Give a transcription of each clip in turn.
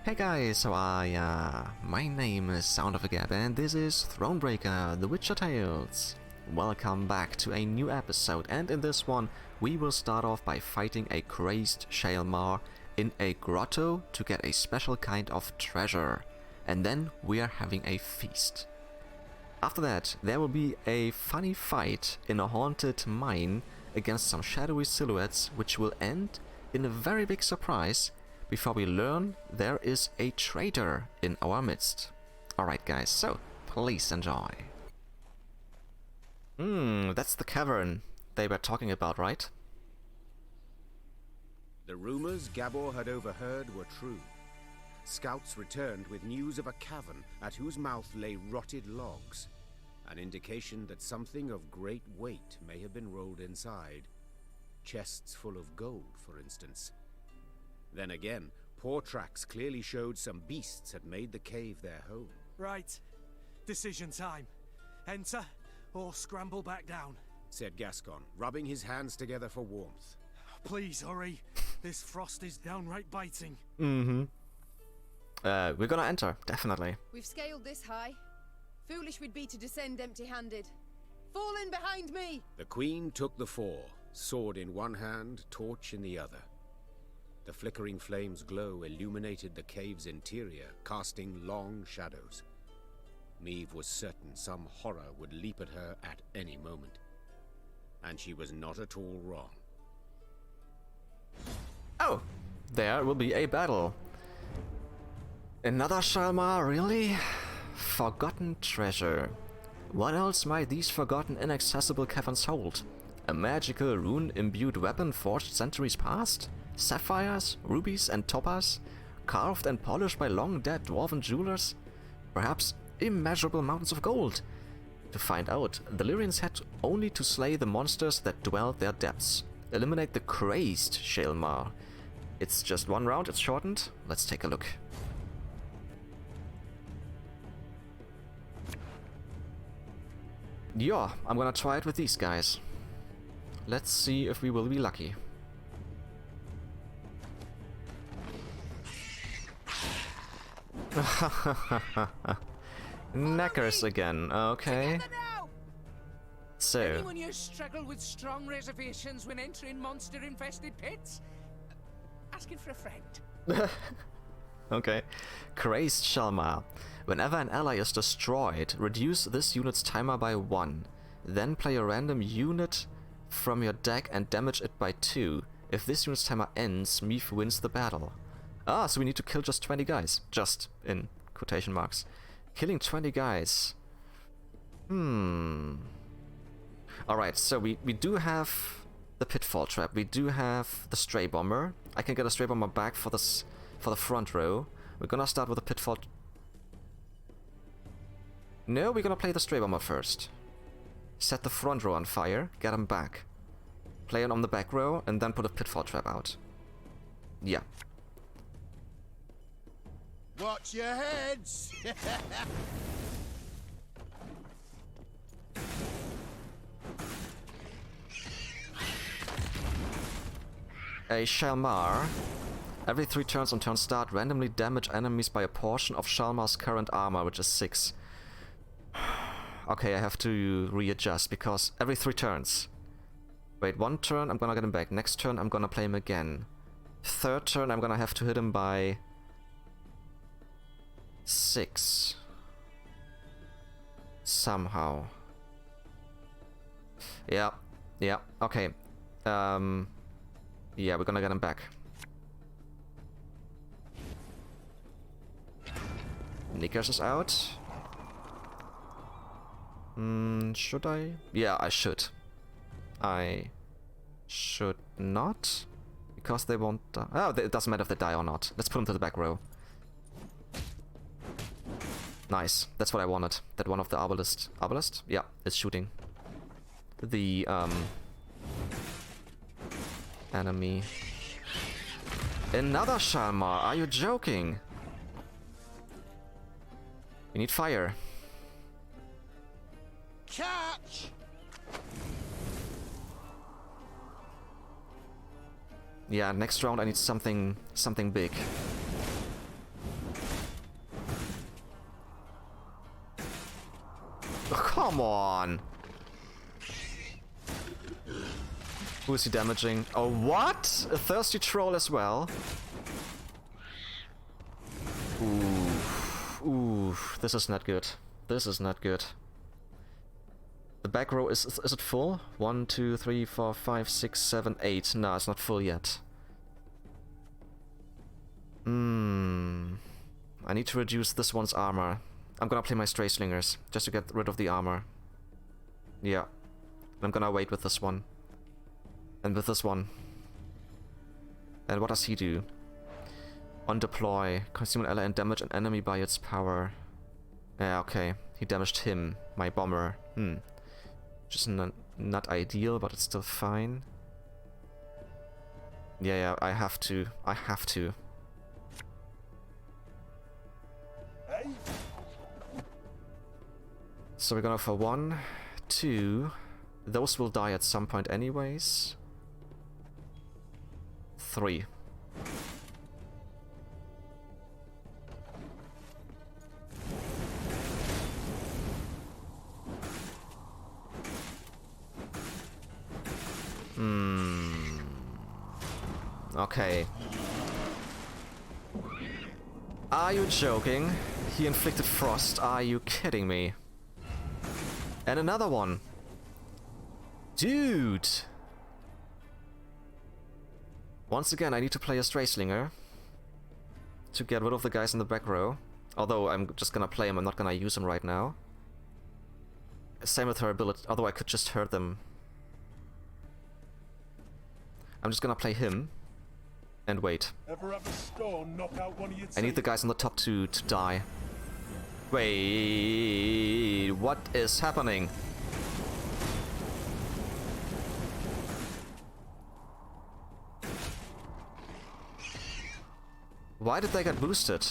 Hey guys, how are ya? My name is Sound of a Gap and this is Thronebreaker, The Witcher Tales. Welcome back to a new episode, and in this one we will start off by fighting a Crazed Shaelmaar in a grotto to get a special kind of treasure. And then we are having a feast. After that, there will be a funny fight in a haunted mine against some shadowy silhouettes, which will end in a very big surprise before we learn there is a traitor in our midst. Alright guys, so please enjoy. That's the cavern they were talking about, right? The rumors Gabor had overheard were true. Scouts returned with news of a cavern at whose mouth lay rotted logs, an indication that something of great weight may have been rolled inside. Chests full of gold, for instance. Then again, paw tracks clearly showed some beasts had made the cave their home. Right. Decision time. Enter or scramble back down, said Gascon, rubbing his hands together for warmth. Please hurry. This frost is downright biting. We're gonna enter, definitely. We've scaled this high. Foolish we'd be to descend empty-handed. Fall in behind me! The Queen took the four, sword in one hand, torch in the other. The flickering flame's glow illuminated the cave's interior, casting long shadows. Meve was certain some horror would leap at her at any moment. And she was not at all wrong. Oh, there will be a battle. Another Shaelmaar, really? Forgotten treasure. What else might these forgotten inaccessible caverns hold? A magical rune-imbued weapon forged centuries past? Sapphires, rubies and topaz? Carved and polished by long-dead dwarven jewelers? Perhaps immeasurable mountains of gold? To find out, the Lyrians had only to slay the monsters that dwelled their depths. Eliminate the Crazed Shaelmaar. It's just one round, it's shortened. Let's take a look. Yeah, I'm gonna try it with these guys. Let's see if we will be lucky. Knackers again, okay. So, anyone here struggle with strong reservations when entering monster-infested pits? Asking for a friend. okay. Crazed Shaelmaar. Whenever an ally is destroyed, reduce this unit's timer by 1. Then play a random unit from your deck and damage it by 2. If this unit's timer ends, Meve wins the battle. Ah, so we need to kill just 20 guys. Just, in quotation marks. Killing 20 guys. Alright, so we do have the pitfall trap. We do have the stray bomber. I can get a stray bomber back for this, for the front row. We're gonna start with the pitfall. No, we're gonna play the stray bomber first. Set the front row on fire, get him back. Play it on the back row, and then put a pitfall trap out. Yeah. Watch your heads! A Shaelmaar. Every 3 turns on turn start, randomly damage enemies by a portion of Shaelmaar's current armor, which is 6. Okay, I have to readjust, because every 3 turns. Wait, 1 turn, I'm gonna get him back. Next turn, I'm gonna play him again. 3rd turn, I'm gonna have to hit him by 6. Somehow. Yeah, okay. Yeah, we're gonna get him back. Knickers is out. Should I? Yeah, I should. I should not. Because they won't die. Oh, it doesn't matter if they die or not. Let's put them to the back row. Nice. That's what I wanted. That one of the Arbalist. Arbalist? Yeah, is shooting. The, enemy. Another Shaelmaar. Are you joking? We need fire. Catch! Yeah, next round I need something big. Oh, come on! Who is he damaging? Oh, what? A thirsty troll as well? Ooh. Ooh. This is not good. This is not good. The back row is it full? 1, 2, 3, 4, 5, 6, 7, 8. No, it's not full yet. I need to reduce this one's armor. I'm gonna play my Stray Slingers, just to get rid of the armor. Yeah. I'm gonna wait with this one. And with this one. And what does he do? On deploy, consume an ally and damage an enemy by its power. Yeah, okay. He damaged him, my bomber. Just not ideal, but it's still fine. Yeah, I have to. I have to. So we're gonna for 1, 2. Those will die at some point anyways. 3. Okay. Are you joking? He inflicted frost. Are you kidding me? And another one. Dude! Once again, I need to play a Stray Slinger to get rid of the guys in the back row. Although I'm just gonna play him, I'm not gonna use him right now. Same with her ability, although I could just hurt them. I'm just gonna play him and wait. Ever have a storm knock out one of your I need the guys on the top to die. Wait, what is happening? Why did they get boosted?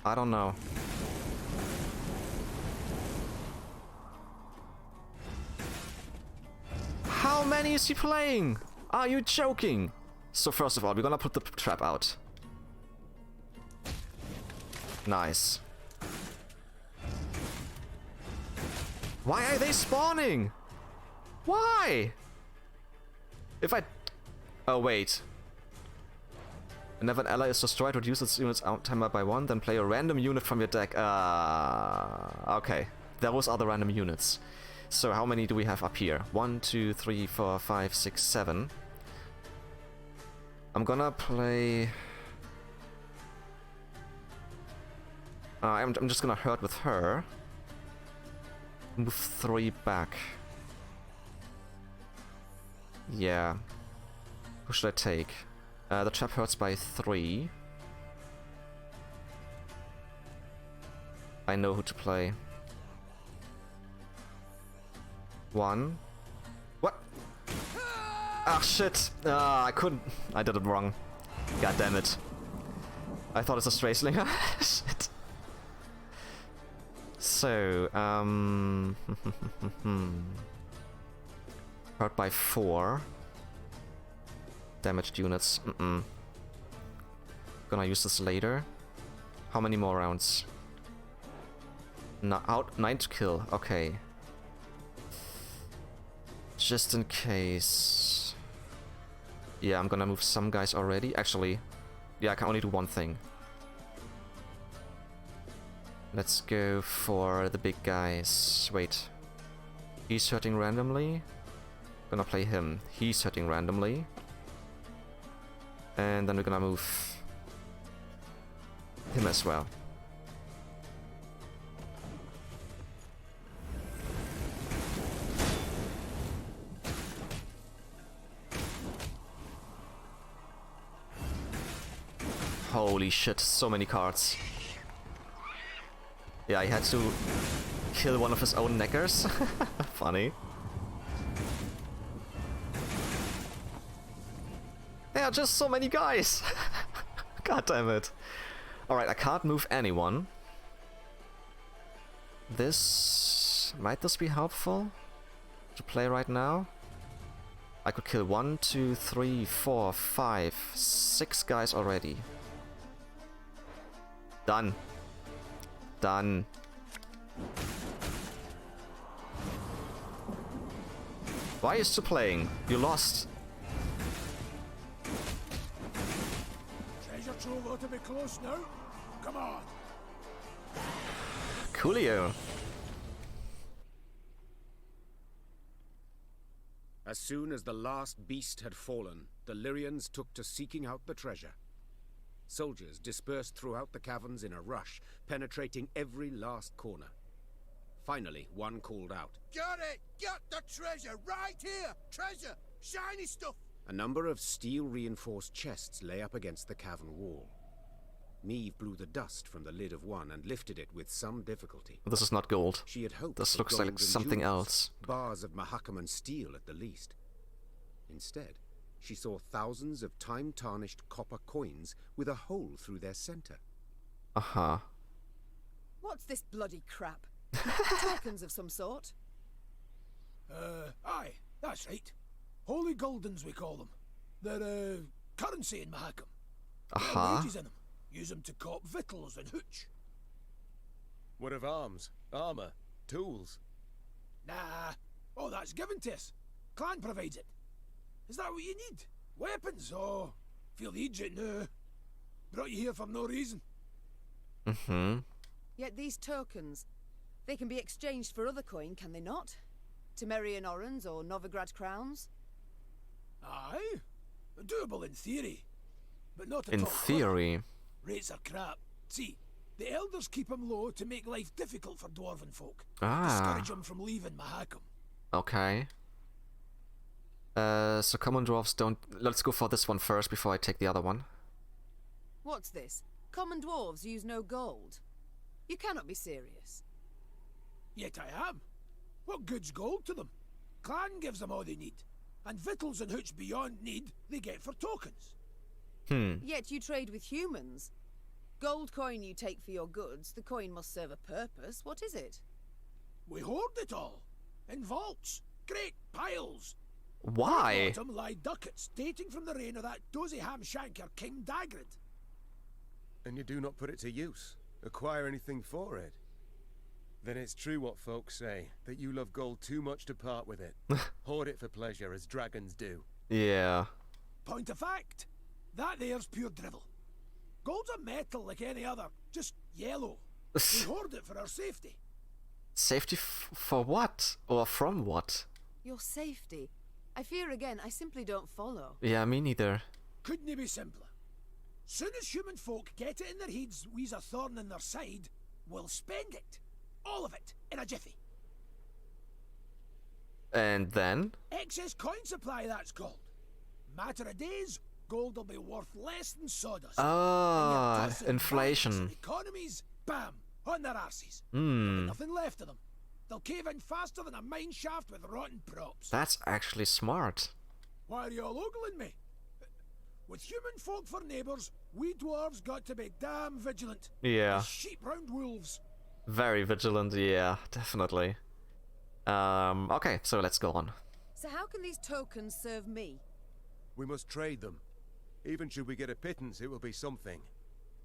I don't know. How many is he playing? Are you joking? So first of all, we're gonna put the trap out. Nice. Why are they spawning? Why? If I... Oh, wait. Whenever an ally is destroyed, reduce its unit's out timer by 1, then play a random unit from your deck. Okay. Those are the random units. So how many do we have up here? 1, 2, 3, 4, 5, 6, 7. I'm gonna play... I'm just gonna hurt with her. Move 3 back. Yeah. Who should I take? The trap hurts by 3. I know who to play. 1. What? Ah, shit! I couldn't. I did it wrong. God damn it. I thought it's a Stray Slinger. Shit. So, hurt by 4. Damaged units. Gonna use this later. How many more rounds? Out 9 to kill. Okay. Just in case. Yeah, I'm gonna move some guys already. Actually, yeah, I can only do one thing. Let's go for the big guys. Wait. He's hurting randomly. Gonna play him. He's hurting randomly. And then we're gonna move him as well. Holy shit, so many cards. Yeah, he had to kill one of his own neckers. Funny. There are just so many guys. God damn it. Alright, I can't move anyone. Might this be helpful to play right now? I could kill 1, 2, 3, 4, 5, 6 guys already. Done. Done. Why are you still playing? You lost. Treasure trove ought to be close now. Come on. Coolio. As soon as the last beast had fallen, the Lyrians took to seeking out the treasure. Soldiers dispersed throughout the caverns in a rush, penetrating every last corner. Finally, one called out. Got it! Got the treasure! Right here! Treasure! Shiny stuff! A number of steel-reinforced chests lay up against the cavern wall. Meve blew the dust from the lid of one and lifted it with some difficulty. This is not gold. She had hoped This for looks gold like and something jewels, else. bars of Mahakaman steel at the least. Instead, she saw thousands of time-tarnished copper coins with a hole through their center. Uh-huh. What's this bloody crap? Tokens of some sort? Aye, that's right. Holy Goldens, we call them. They're, currency in Mahakam. Uh-huh. Wages in them. Use them to cop victuals and hooch. What of arms, armor, tools? Nah, all that's given to us. Clan provides it. Is that what you need? Weapons? Oh, feel the Egypt now. Brought you here for no reason. Mm-hmm. Yet these tokens, they can be exchanged for other coin, can they not? Temerian orans or Novigrad crowns? Aye, doable in theory, but not at In all. theory. Rates are crap. See, the elders keep them low to make life difficult for dwarven folk. Ah. Discourage them from leaving Mahakam. Okay. So common dwarves don't... Let's go for this one first before I take the other one. What's this? Common dwarves use no gold? You cannot be serious. Yet I am. What good's gold to them? Clan gives them all they need. And victuals and hooch beyond need, they get for tokens. Yet you trade with humans. Gold coin you take for your goods, the coin must serve a purpose. What is it? We hoard it all. In vaults. Great piles. Why? At the bottom lie ducats dating from the reign of that dozy ham-shanker King Dagrid. And you do not put it to use, acquire anything for it. Then it's true what folks say, that you love gold too much to part with it. Hoard it for pleasure, as dragons do. Yeah. Point of fact, that there's pure drivel. Gold's a metal like any other, just yellow. We hoard it for our safety. Safety for what? Or from what? Your safety. I fear again, I simply don't follow. Yeah, me neither. Couldn't it be simpler? Soon as human folk get it in their heads we's a thorn in their side, we'll spend it. All of it, in a jiffy. And then? Excess coin supply, that's called. Matter of days, gold will be worth less than sawdust. Ah, And your tossing inflation. banks and economies, bam, on their arses. There'll be Hmm. nothing left of them. They'll cave in faster than a mine shaft with rotten props. That's actually smart. Why are you all ogling me? With human folk for neighbours, we dwarves got to be damn vigilant. Yeah. As sheep round wolves. Very vigilant, yeah, definitely. Okay, so let's go on. So how can these tokens serve me? We must trade them. Even should we get a pittance, it will be something.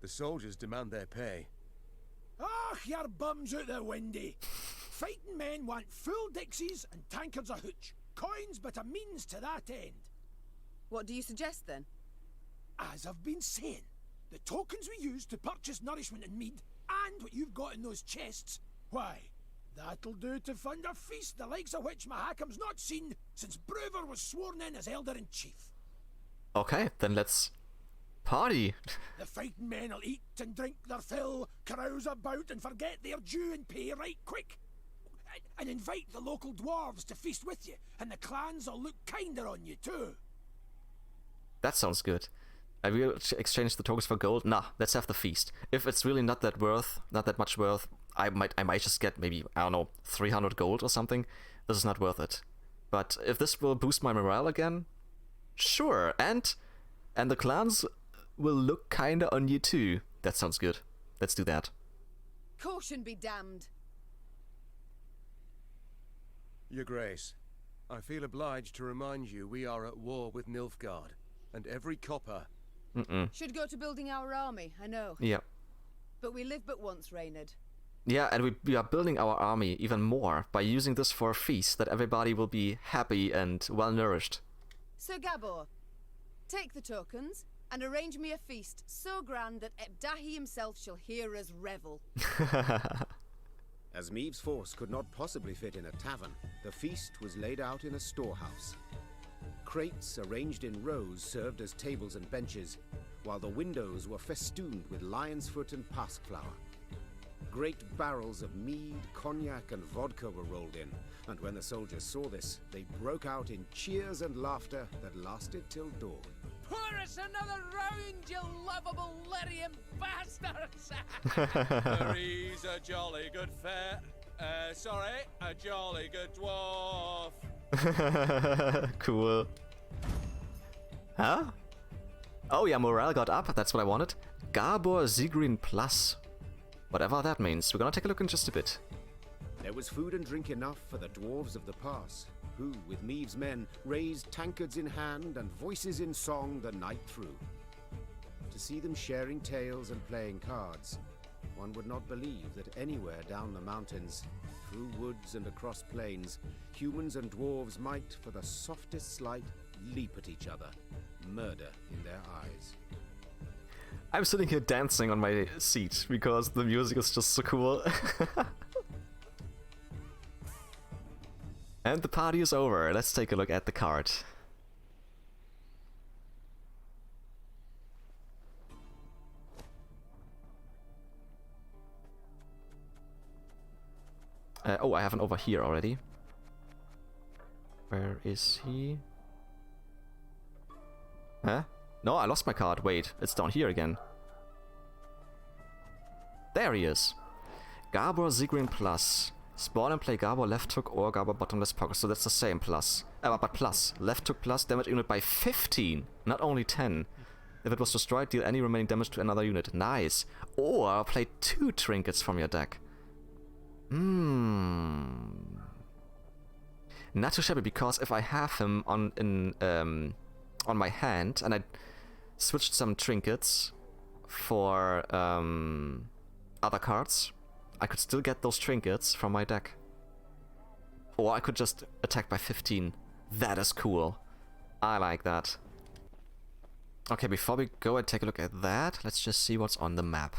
The soldiers demand their pay. Ah, your bums out the windy. Fighting men want full dixies and tankards of hooch. Coins but a means to that end. What do you suggest then? As I've been saying, the tokens we use to purchase nourishment and mead, and what you've got in those chests, why, that'll do to fund a feast the likes of which Mahakam's not seen since Brewer was sworn in as Elder-in-Chief. Okay, then let's party. The fighting men'll eat and drink their fill, carouse about and forget their due and pay right quick. And invite the local dwarves to feast with you, and the clans'll look kinder on you too. That sounds good. I will exchange the tokens for gold. Nah, let's have the feast. If it's really not that much worth, I might just get maybe, I don't know, 300 gold or something. This is not worth it. But if this will boost my morale again, sure. And the clans will look kinda on you too. That sounds good. Let's do that. Caution be damned. Your Grace, I feel obliged to remind you we are at war with Nilfgaard, and every copper... Should go to building our army, I know. Yeah. But we live but once, Reynard. Yeah, and we are building our army even more by using this for a feast that everybody will be happy and well nourished. Sir Gabor, take the tokens and arrange me a feast so grand that Ebdahi himself shall hear us revel. As Meave's force could not possibly fit in a tavern, the feast was laid out in a storehouse. Crates arranged in rows served as tables and benches, while the windows were festooned with lion's foot and pasque flower. Great barrels of mead, cognac, and vodka were rolled in, and when the soldiers saw this, they broke out in cheers and laughter that lasted till dawn. Pour us another round, you lovable Lyrian bastards! He's a jolly good fare. Sorry, a jolly good dwarf. Cool. Huh? Oh yeah, morale got up, that's what I wanted. Gabor Zigrin Plus. Whatever that means. We're gonna take a look in just a bit. There was food and drink enough for the dwarves of the pass, who, with Meave's men, raised tankards in hand and voices in song the night through. To see them sharing tales and playing cards, one would not believe that anywhere down the mountains, through woods and across plains, humans and dwarves might, for the softest slight, leap at each other, murder in their eyes. I'm sitting here dancing on my seat because the music is just so cool. And the party is over. Let's take a look at the card. Oh, I have an over here already. Where is he? Huh? No, I lost my card. Wait, it's down here again. There he is. Gabor Zigrin Plus. Spawn and play Gabor left hook or Gabor bottomless pocket. So that's the same plus. But plus. Left hook plus damage unit by 15. Not only 10. If it was destroyed, deal any remaining damage to another unit. Nice. Or play 2 trinkets from your deck. Not too shabby, because if I have him on my hand and I switched some trinkets for other cards, I could still get those trinkets from my deck. Or I could just attack by 15. That is cool. I like that. Okay, before we go and take a look at that, let's just see what's on the map.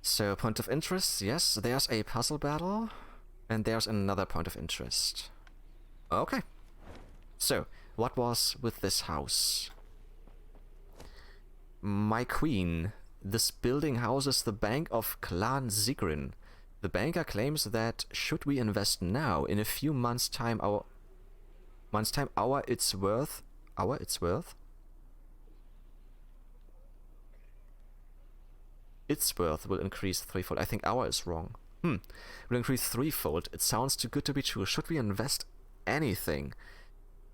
So, point of interest, yes, there's a puzzle battle, and there's another point of interest. Okay. So, what was with this house? My queen. This building houses the bank of Clan Zigrin. The banker claims that should we invest now, in a few months' time, its worth will increase threefold. I think our is wrong. Will increase threefold. It sounds too good to be true. Should we invest anything?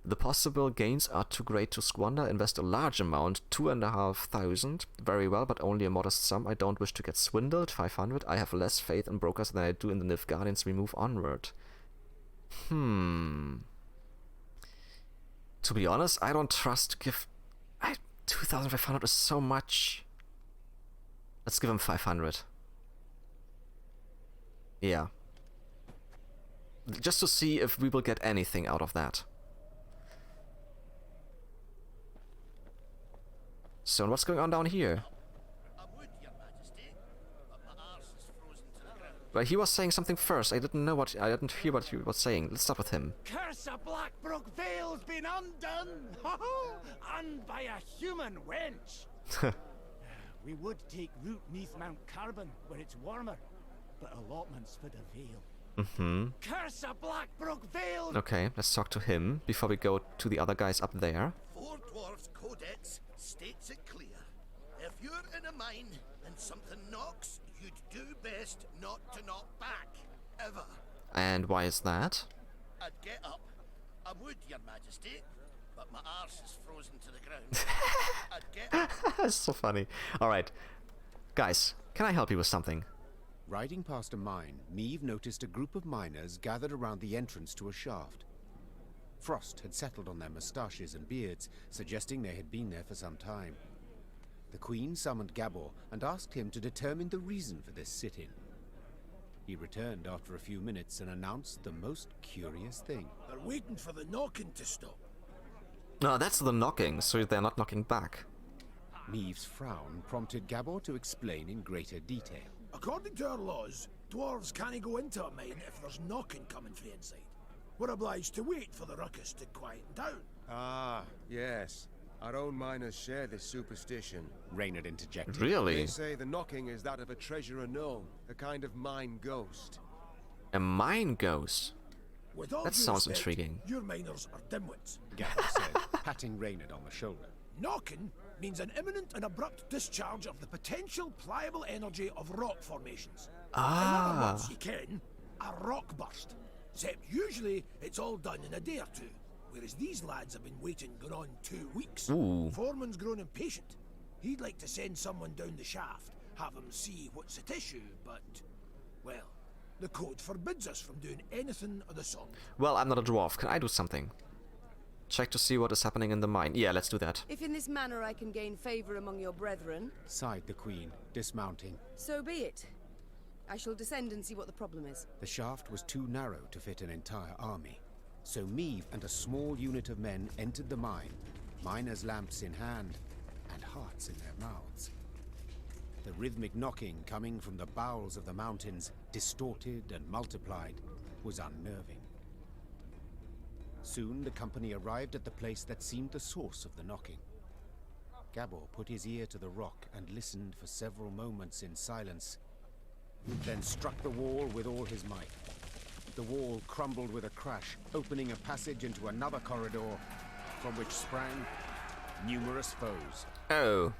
The possible gains are too great to squander. Invest a large amount, 2,500. Very well, but only a modest sum. I don't wish to get swindled. 500. I have less faith in brokers than I do in the Nilfgaardians. We move onward. To be honest, I don't trust to give... 2,500 is so much. Let's give him 500. Yeah. Just to see if we will get anything out of that. So, what's going on down here? Well, he was saying something first. I didn't hear what he was saying. Let's start with him. Curse of Blackbrook Vale's been undone! And by a human wench! We would take root neath Mount Carbon, where it's warmer, but allotments for the Vale. Curse of Blackbrook Vale! Okay, let's talk to him before we go to the other guys up there. Four Dwarfs Codex states it clear. If you're in a mine and something knocks, you'd do best not to knock back. Ever. And why is that? I'd get up. I would, Your Majesty, but my arse is frozen to the ground. I'd get up. That's so funny. Alright. Guys, can I help you with something? Riding past a mine, Meave noticed a group of miners gathered around the entrance to a shaft. Frost had settled on their moustaches and beards, suggesting they had been there for some time. The Queen summoned Gabor and asked him to determine the reason for this sit-in. He returned after a few minutes and announced the most curious thing. They're waiting for the knocking to stop. No, that's the knocking, so they're not knocking back. Maeve's frown prompted Gabor to explain in greater detail. According to our laws, dwarves can't go into a mine if there's knocking coming from inside. We're obliged to wait for the ruckus to quieten down. Ah, yes. Our own miners share this superstition. Reynard interjected. Really? They say the knocking is that of a treasure unknown, a kind of mine ghost. A mine ghost? With all That due sounds respect, intriguing. your miners are dimwits. Gabor said, patting Reynard on the shoulder. Knocking means an imminent and abrupt discharge of the potential pliable energy of rock formations. In other words, you can, a rock burst. Except usually it's all done in a day or two, whereas these lads have been waiting going on 2 weeks. Ooh. Foreman's grown impatient. He'd like to send someone down the shaft, have him see what's at issue, but, well, the code forbids us from doing anything of the sort. Well, I'm not a dwarf. Can I do something? Check to see what is happening in the mine. Yeah, let's do that. If in this manner I can gain favor among your brethren, Sighed the Queen, dismounting. so be it. I shall descend and see what the problem is. The shaft was too narrow to fit an entire army. So Maeve and a small unit of men entered the mine, miners' lamps in hand, and hearts in their mouths. The rhythmic knocking coming from the bowels of the mountains, distorted and multiplied, was unnerving. Soon the company arrived at the place that seemed the source of the knocking. Gabor put his ear to the rock and listened for several moments in silence, then struck the wall with all his might. The wall crumbled with a crash, opening a passage into another corridor, from which sprang numerous foes. Oh.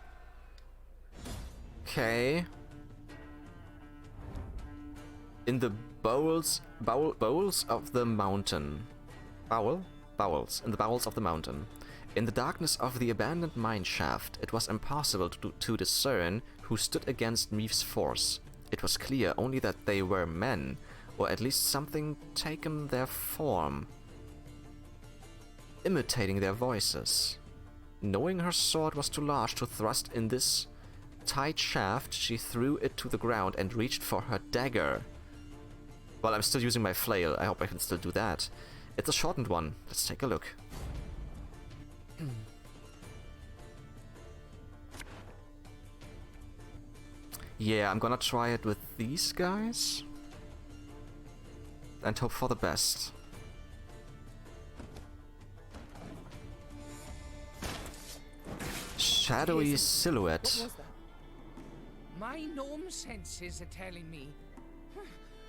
Okay. In the bowels of the mountain. Bowels. In the bowels of the mountain. In the darkness of the abandoned mine shaft, it was impossible to discern who stood against Maeve's force. It was clear only that they were men, or at least something taken their form, imitating their voices. Knowing her sword was too large to thrust in this tight shaft, she threw it to the ground and reached for her dagger. Well, I'm still using my flail. I hope I can still do that. It's a shortened one. Let's take a look. Yeah, I'm gonna try it with these guys. And hope for the best. Shadowy silhouette. What was that? My gnome senses are telling me.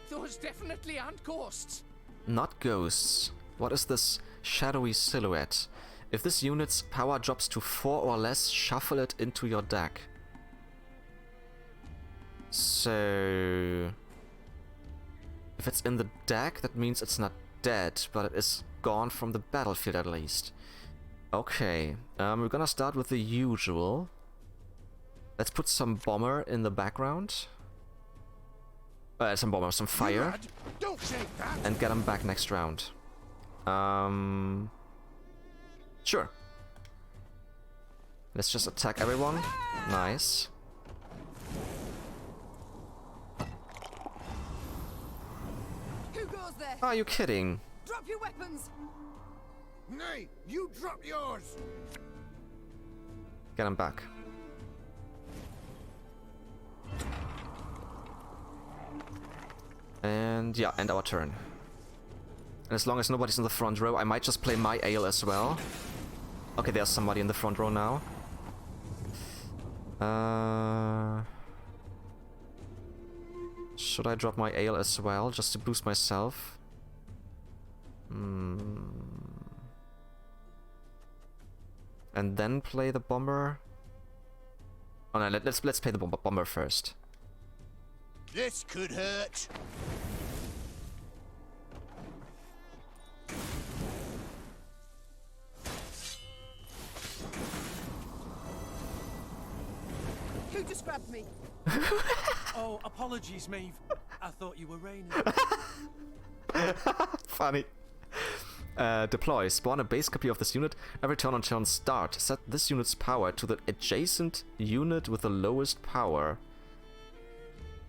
Those definitely aren't ghosts. Not ghosts. What is this shadowy silhouette? If this unit's power drops to 4 or less, shuffle it into your deck. So... if it's in the deck, that means it's not dead, but it is gone from the battlefield at least. Okay, we're gonna start with the usual. Let's put some bomber in the background. Some fire. Don't shake that! And get him back next round. Sure. Let's just attack everyone. Nice. Who goes there? Are you kidding? Drop your weapons! Nay, you drop yours! Get him back. And yeah, end our turn. And as long as nobody's in the front row, I might just play my ale as well. Okay, there's somebody in the front row now. Should I drop my ale as well, just to boost myself? And then play the bomber? Oh no, let's play the bomber first. This could hurt. Who just grabbed me? Oh, apologies, Maeve. I thought you were raining. Funny. Deploy. Spawn a base copy of this unit. Every turn on turn start. Set this unit's power to the adjacent unit with the lowest power.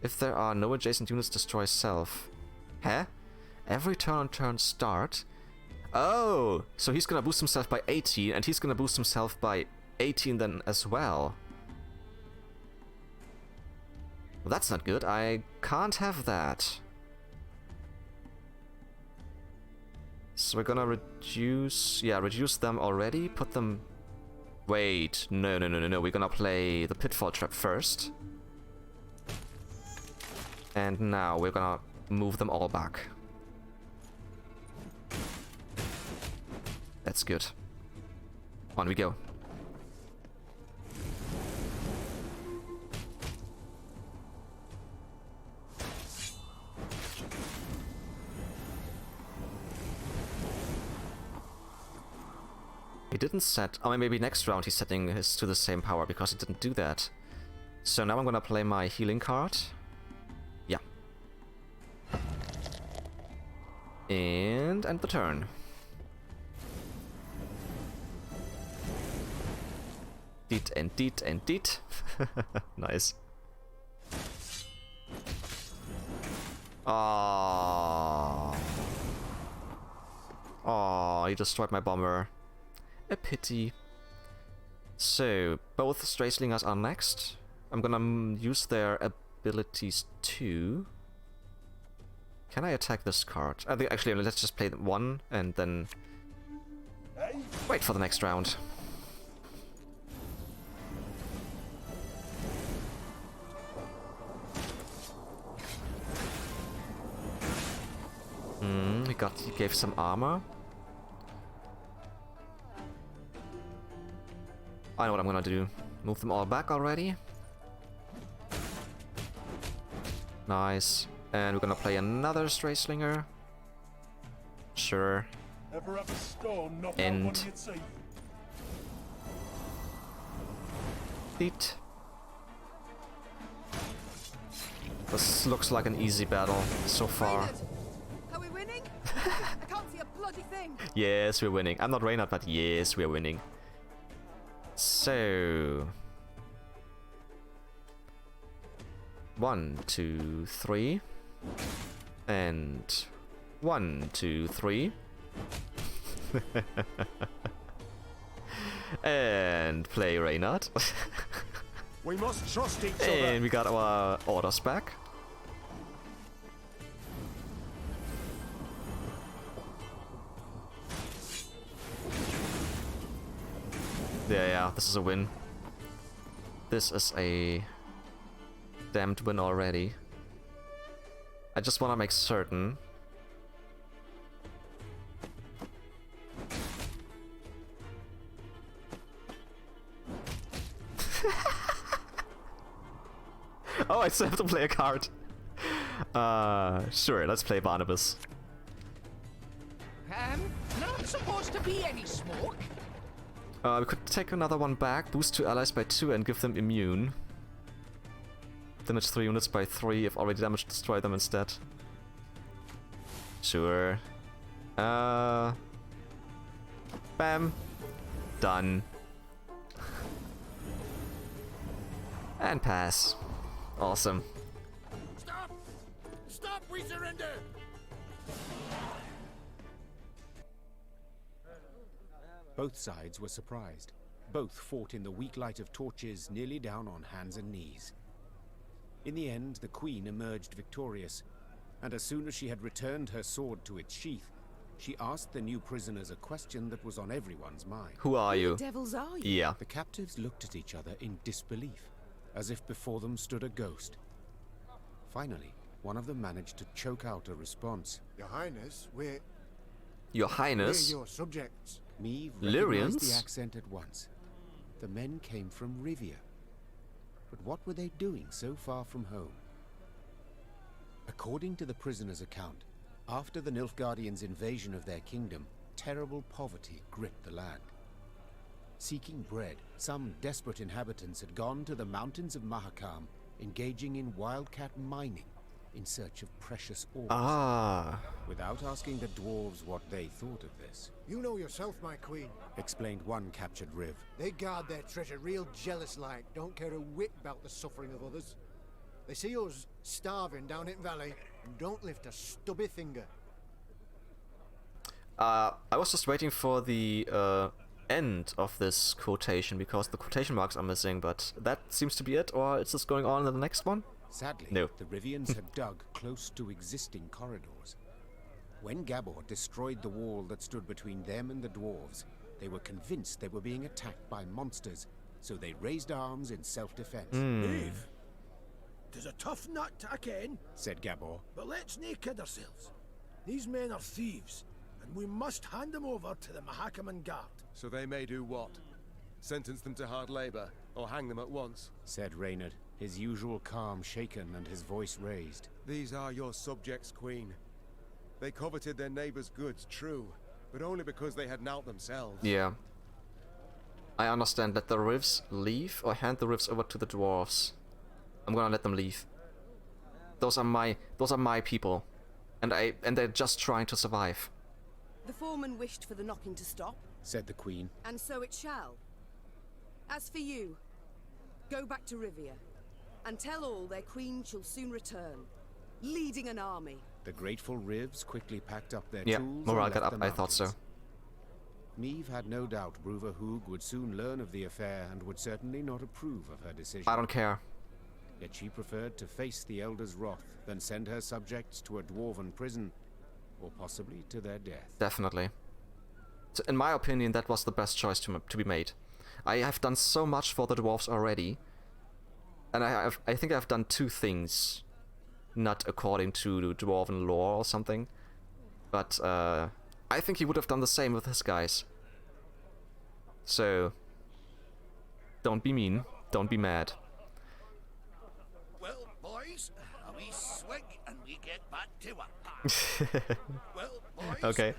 If there are no adjacent units, destroy self. Huh? Every turn on turn start. Oh! So he's gonna boost himself by 18, and he's gonna boost himself by 18 then as well. Well, that's not good. I can't have that. So we're gonna reduce... Yeah, reduce them already. Put them... Wait. No. We're gonna play the Pitfall Trap first. And now we're gonna move them all back. That's good. On we go. He didn't set... I mean, maybe next round he's setting his to the same power because he didn't do that. So now I'm gonna play my healing card. Yeah. And end the turn. Deet. Nice. Oh, he destroyed my bomber. A pity. So, both Stray Slingers are next. I'm gonna use their abilities too. Can I attack this card? I think actually let's just play one and then wait for the next round. He gave some armor. I know what I'm gonna do. Move them all back already. Nice. And we're gonna play another Stray Slinger. Sure. End. Beat. This looks like an easy battle so far. Are we winning? I can't see a bloody thing. Yes, we're winning. I'm not Reynard, but yes, we're winning. So 1, 2, 3, and 1, 2, 3, and play Reynard. We must trust each other. And we got our orders back. Yeah, this is a win. This is a damned win already. I just want to make certain. Oh, I still have to play a card. Sure, let's play Barnabas. Not supposed to be any smoke. We could take another one back, boost 2 allies by 2 and give them immune. Damage 3 units by 3 if already damaged, destroy them instead. Sure. Bam. Done. And pass. Awesome. Stop! Stop! We surrender! Both sides were surprised. Both fought in the weak light of torches, nearly down on hands and knees. In the end, the Queen emerged victorious, and as soon as she had returned her sword to its sheath, she asked the new prisoners a question that was on everyone's mind. Who are you? Who the devils are you? Yeah. The captives looked at each other in disbelief, as if before them stood a ghost. Finally, one of them managed to choke out a response. Your Highness, we're Your Highness? your subjects. Meve Lyrians? recognized the accent at once. The men came from Rivia. But what were they doing so far from home? According to the prisoner's account, after the Nilfgaardians' invasion of their kingdom, terrible poverty gripped the land. Seeking bread, some desperate inhabitants had gone to the mountains of Mahakam, engaging in wildcat mining, in search of precious ores. Ah. Without asking the dwarves what they thought of this, You know yourself, my queen. explained one captured Riv. They guard their treasure real jealous-like, don't care a whit about the suffering of others. They see us starving down in valley and don't lift a stubby finger. I was just waiting for the end of this quotation because the quotation marks are missing, but that seems to be it, or is this going on in the next one? Sadly, No. the Rivians had dug close to existing corridors. When Gabor destroyed the wall that stood between them and the dwarves, they were convinced they were being attacked by monsters, so they raised arms in self-defense. Dave, 'tis a tough nut to ken, Said Gabor. but let's nae kid ourselves. These men are thieves, and we must hand them over to the Mahakaman Guard. So they may do what? Sentence them to hard labor, or hang them at once? Said Reynard, his usual calm shaken and his voice raised. These are your subjects, Queen. They coveted their neighbor's goods, true, but only because they had naught themselves. Yeah. I understand. Let the Rivs leave or hand the Rivs over to the dwarves. I'm gonna let them leave. Those are my people. And they're just trying to survive. The foreman wished for the knocking to stop, Said the Queen. and so it shall. As for you, go back to Rivia, and tell all their queen shall soon return, leading an army. The grateful Rivs quickly packed up their Yeah, tools morale and got left up. the I thought so. mountains. Meave had no doubt Bruva Hoog would soon learn of the affair and would certainly not approve of her decision. I don't care. Yet she preferred to face the Elder's wrath than send her subjects to a dwarven prison, or possibly to their death. Definitely. So in my opinion, that was the best choice to be made. I have done so much for the dwarves already, and I think I've done two things, not according to the dwarven lore or something, but I think he would have done the same with his guys. So don't be mean, don't be mad. Well, boys, a wee swig and we get back to work. Well, boys. Okay.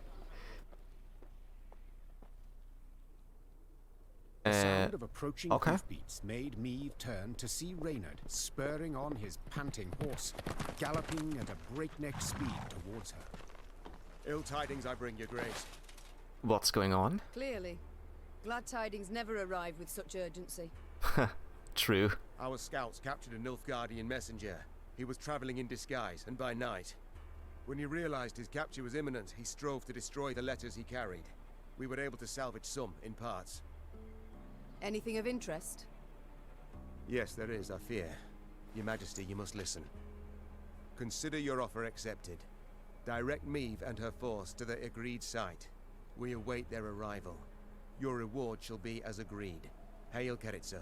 The sound of approaching okay. hoofbeats made Meave turn to see Reynard spurring on his panting horse, galloping at a breakneck speed towards her. Ill tidings I bring, your grace. What's going on? Clearly. Glad tidings never arrive with such urgency. True. Our scouts captured a Nilfgaardian messenger. He was traveling in disguise, and by night. When he realized his capture was imminent, he strove to destroy the letters he carried. We were able to salvage some, in parts. Anything of interest? Yes, there is, I fear. Your Majesty, you must listen. Consider your offer accepted. Direct Meave and her force to the agreed site. We await their arrival. Your reward shall be as agreed. Hail, Keritsa.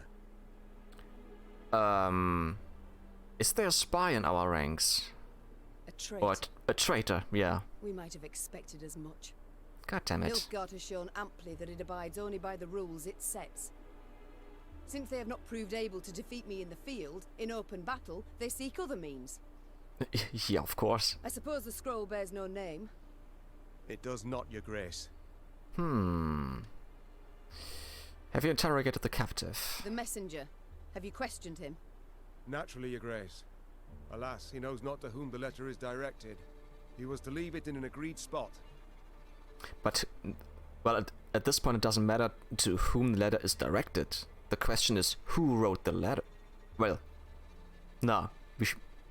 Is there a spy in our ranks? A trait. Or a traitor, yeah. We might have expected as much. God damn it. Nilfgaard has shown amply that it abides only by the rules it sets. Since they have not proved able to defeat me in the field, in open battle, they seek other means. Yeah, of course. I suppose the scroll bears no name. It does not, your grace. Have you interrogated the captive? The messenger. Have you questioned him? Naturally, your grace. Alas, he knows not to whom the letter is directed. He was to leave it in an agreed spot. But, well, at this point it doesn't matter to whom the letter is directed. The question is, who wrote the letter? Well, no,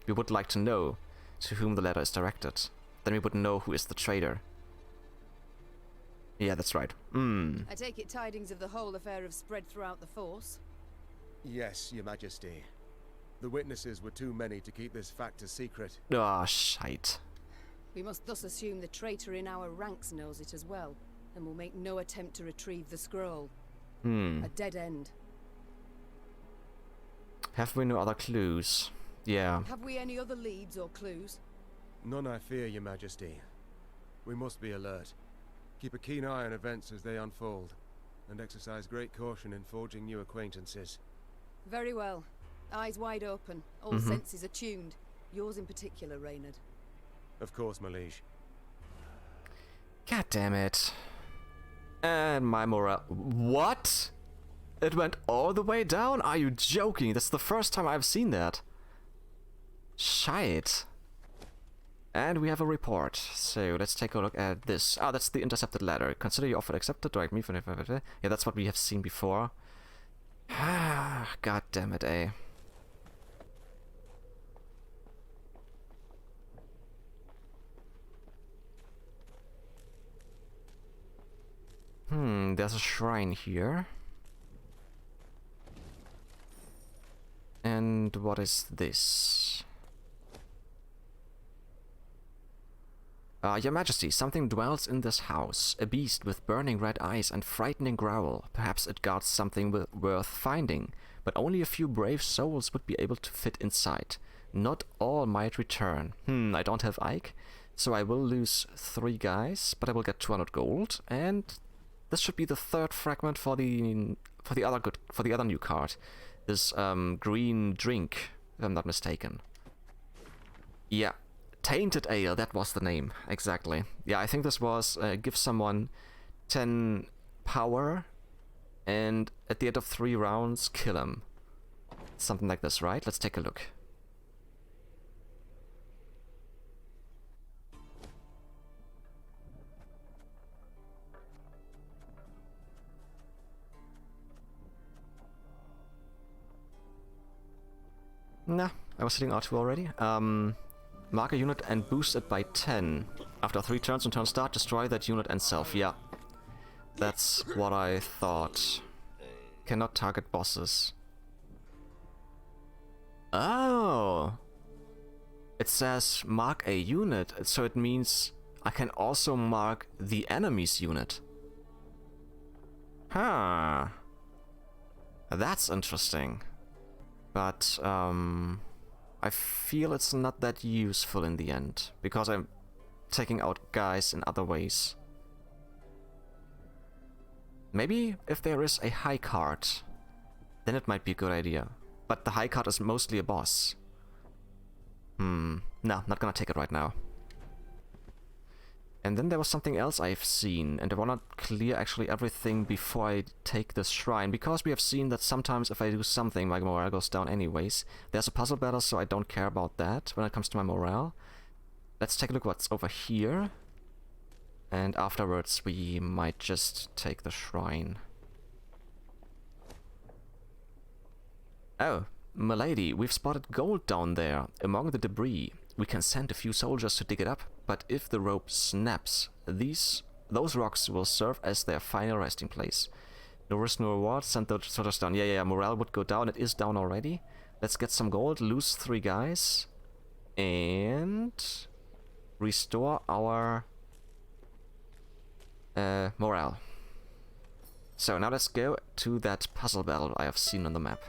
we would like to know to whom the letter is directed. Then we would know who is the traitor. Yeah, that's right. I take it tidings of the whole affair have spread throughout the force. Yes, your Majesty. The witnesses were too many to keep this fact a secret. Ah, shite. We must thus assume the traitor in our ranks knows it as well, and will make no attempt to retrieve the scroll. A dead end. Have we no other clues? Yeah. Have we any other leads or clues? None, I fear, your Majesty. We must be alert. Keep a keen eye on events as they unfold, and exercise great caution in forging new acquaintances. Very well. Eyes wide open, all senses attuned. Yours in particular, Reynard. Of course, my liege. God damn it. And my morale. What? It went all the way down? Are you joking? That's the first time I've seen that. Shite. And we have a report. So let's take a look at this. Ah, that's the intercepted letter. Consider your offer accepted. Direct me for... Yeah, that's what we have seen before. God damn it, eh? There's a shrine here. And what is this? Your Majesty, something dwells in this house. A beast with burning red eyes and frightening growl. Perhaps it guards something worth finding, but only a few brave souls would be able to fit inside. Not all might return. I don't have Ike, so I will lose 3 guys, but I will get 200 gold, and this should be the 3rd fragment for the other new card. This green drink, if I'm not mistaken. Yeah. Tainted Ale, that was the name, exactly. Yeah, I think this was give someone 10 power and at the end of 3 rounds kill him. Something like this, right? Let's take a look. Nah, I was hitting R2 already. Mark a unit and boost it by 10. After 3 turns on turn start, destroy that unit and self. Yeah. That's what I thought. Cannot target bosses. Oh! It says mark a unit, so it means I can also mark the enemy's unit. Huh. That's interesting. But, I feel it's not that useful in the end, because I'm taking out guys in other ways. Maybe if there is a high card, then it might be a good idea. But the high card is mostly a boss. No, not gonna take it right now. And then there was something else I've seen, and I wanna clear actually everything before I take this shrine, because we have seen that sometimes if I do something, my morale goes down anyways. There's a puzzle battle, so I don't care about that when it comes to my morale. Let's take a look what's over here. And afterwards we might just take the shrine. Oh, milady, we've spotted gold down there, among the debris. We can send a few soldiers to dig it up, but if the rope snaps, those rocks will serve as their final resting place. No risk, no reward, send the soldiers down. Yeah, morale would go down, it is down already. Let's get some gold, lose 3 guys, and restore our morale. So now let's go to that puzzle battle I have seen on the map.